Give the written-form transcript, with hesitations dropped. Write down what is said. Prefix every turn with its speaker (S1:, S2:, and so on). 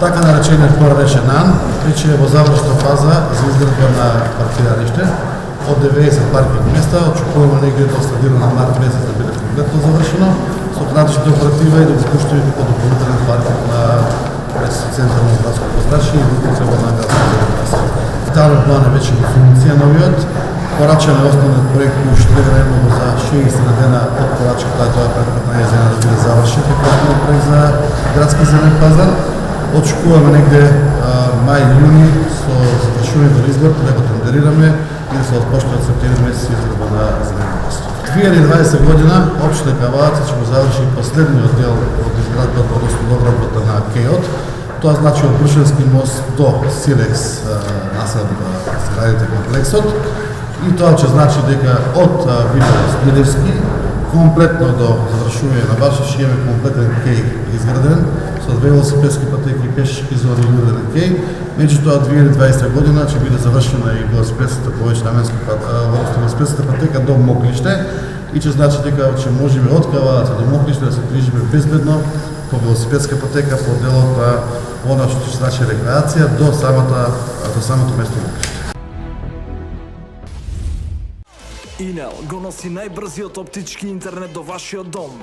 S1: Така наречениот поречен НАН веќе е во завршна фаза за изградба на паркирање. Од 90 паркинг места очекуваме негде до средина на март месец да биде комплетно завршено, со градската оператива и да го пуштиме како дополнителен паркинг на през централно градско позрачје и употреба на градско позрачје. Детален план е веќе во функција новиот. Порачен е основниот проект кој уште време за 60 дена од порачката, тоа е пред 15 дена да биде завршен како проект за градски зелен пазар. Очекуваме негде мај-јуни со завршување на изградба, да го тендерираме и да се отпочне од септември месец изградба на зелен пазар. 2020 година општина Кавалаца ќе го заврши последниот дел од изградбата, односно доградбата на КЕОТ. Тоа значи од Брушевски мост до Силекс населба зградите комплексот. И тоа ќе значи дека од Видовец-Милевски комплетно до завршување на Башиш имаме комплетен кеј изграден со велосипедски патеки и пешачки зони и луден кеј. Меѓутоа 2020 година ќе биде завршена и велосипедската велосипедската патека до Моклиште и ќе значи дека ќе можеме од Кавалаца до Моклиште да се движиме безбедно по велосипедска патека по делот на она што ќе значи рекреација до самото место Моклиште.
S2: Инел го носи најбрзиот оптички интернет до вашиот дом.